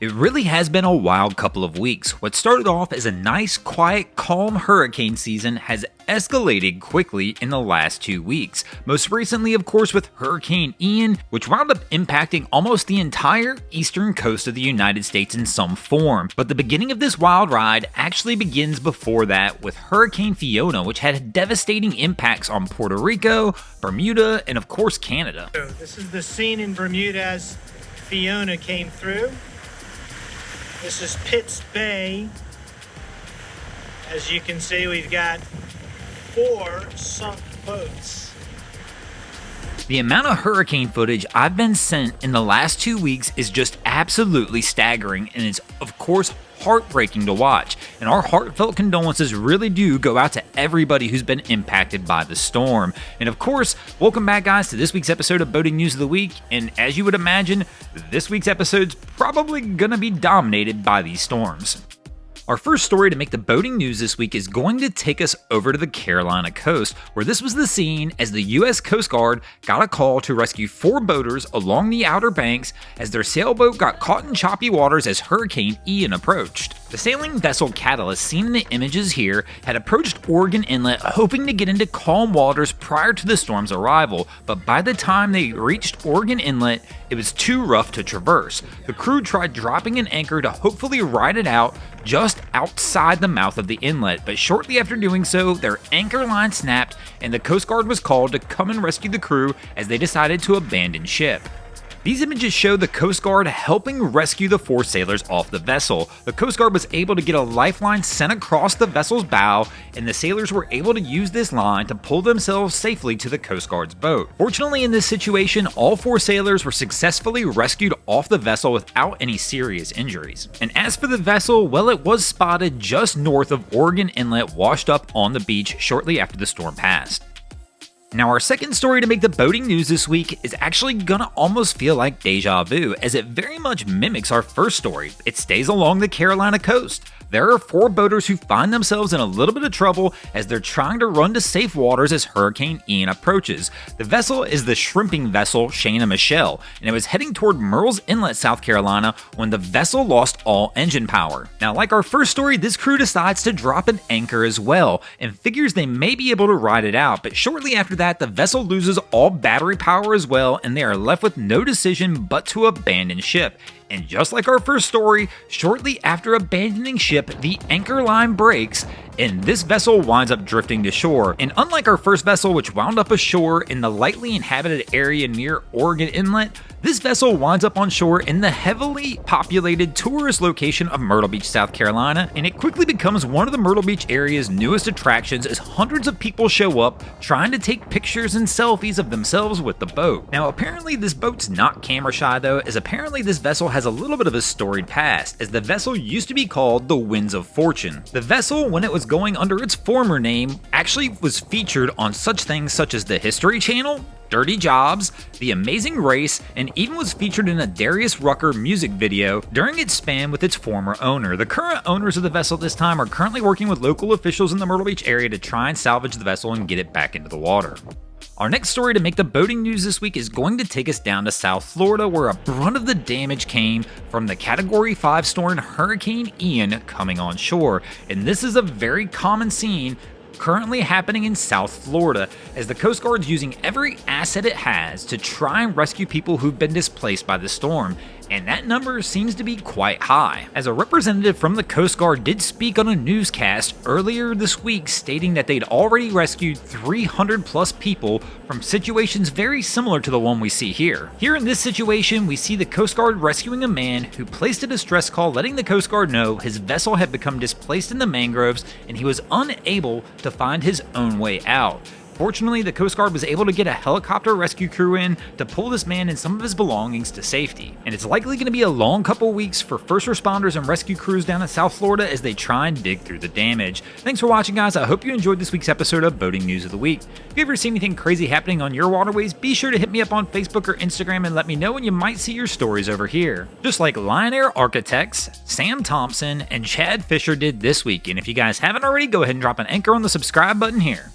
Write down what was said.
It really has been a wild couple of weeks. What started off as a nice, quiet, calm hurricane season has escalated quickly in the last 2 weeks. Most recently, of course, with Hurricane Ian, which wound up impacting almost the entire eastern coast of the United States in some form. But the beginning of this wild ride actually begins before that with Hurricane Fiona, which had devastating impacts on Puerto Rico, Bermuda, and of course Canada. This is the scene in Bermuda as Fiona came through. This is Pitts Bay. As you can see, we've got 4 sunk boats. The amount of hurricane footage I've been sent in the last 2 weeks is just absolutely staggering, and it's of course heartbreaking to watch. And our heartfelt condolences really do go out to everybody who's been impacted by the storm. And of course, welcome back guys to this week's episode of Boating News of the Week. And as you would imagine, this week's episode's probably gonna be dominated by these storms. Our first story to make the boating news this week is going to take us over to the Carolina coast, where this was the scene as the U.S. Coast Guard got a call to rescue 4 boaters along the Outer Banks as their sailboat got caught in choppy waters as Hurricane Ian approached. The sailing vessel Catalyst, seen in the images here, had approached Oregon Inlet hoping to get into calm waters prior to the storm's arrival, but by the time they reached Oregon Inlet, it was too rough to traverse. The crew tried dropping an anchor to hopefully ride it out just outside the mouth of the inlet, but shortly after doing so, their anchor line snapped and the Coast Guard was called to come and rescue the crew as they decided to abandon ship. These images show the Coast Guard helping rescue the 4 sailors off the vessel. The Coast Guard was able to get a lifeline sent across the vessel's bow, and the sailors were able to use this line to pull themselves safely to the Coast Guard's boat. Fortunately, in this situation, all 4 sailors were successfully rescued off the vessel without any serious injuries. And as for the vessel, well, it was spotted just north of Oregon Inlet, washed up on the beach shortly after the storm passed. Now, our second story to make the boating news this week is actually gonna almost feel like deja vu, as it very much mimics our first story. It stays along the Carolina coast. There are 4 boaters who find themselves in a little bit of trouble as they're trying to run to safe waters as Hurricane Ian approaches. The vessel is the shrimping vessel Shana Michelle, and it was heading toward Murrells Inlet, South Carolina, when the vessel lost all engine power. Now, like our first story, this crew decides to drop an anchor as well, and figures they may be able to ride it out, but shortly after that, the vessel loses all battery power as well, and they are left with no decision but to abandon ship. And just like our first story, shortly after abandoning ship, the anchor line breaks, and this vessel winds up drifting to shore. And unlike our first vessel, which wound up ashore in the lightly inhabited area near Oregon Inlet, this vessel winds up on shore in the heavily populated tourist location of Myrtle Beach, South Carolina, and it quickly becomes one of the Myrtle Beach area's newest attractions as hundreds of people show up trying to take pictures and selfies of themselves with the boat. Now, apparently this boat's not camera shy though, as apparently this vessel has a little bit of a storied past, as the vessel used to be called the Winds of Fortune. The vessel, when it was going under its former name, actually was featured on such things such as the History Channel, Dirty Jobs, The Amazing Race, and even was featured in a Darius Rucker music video during its span with its former owner. The current owners of the vessel at this time are currently working with local officials in the Myrtle Beach area to try and salvage the vessel and get it back into the water. Our next story to make the boating news this week is going to take us down to South Florida, where a brunt of the damage came from the Category 5 storm Hurricane Ian coming on shore. And this is a very common scene currently happening in South Florida, as the Coast Guard's using every asset it has to try and rescue people who've been displaced by the storm. And that number seems to be quite high, as a representative from the Coast Guard did speak on a newscast earlier this week stating that they'd already rescued 300 plus people from situations very similar to the one we see here. Here in this situation, we see the Coast Guard rescuing a man who placed a distress call letting the Coast Guard know his vessel had become displaced in the mangroves and he was unable to find his own way out. Fortunately, the Coast Guard was able to get a helicopter rescue crew in to pull this man and some of his belongings to safety. And it's likely going to be a long couple weeks for first responders and rescue crews down in South Florida as they try and dig through the damage. Thanks for watching, guys. I hope you enjoyed this week's episode of Boating News of the Week. If you ever see anything crazy happening on your waterways, be sure to hit me up on Facebook or Instagram and let me know when you might see your stories over here. Just like Lion Air Architects, Sam Thompson, and Chad Fisher did this week. And if you guys haven't already, go ahead and drop an anchor on the subscribe button here.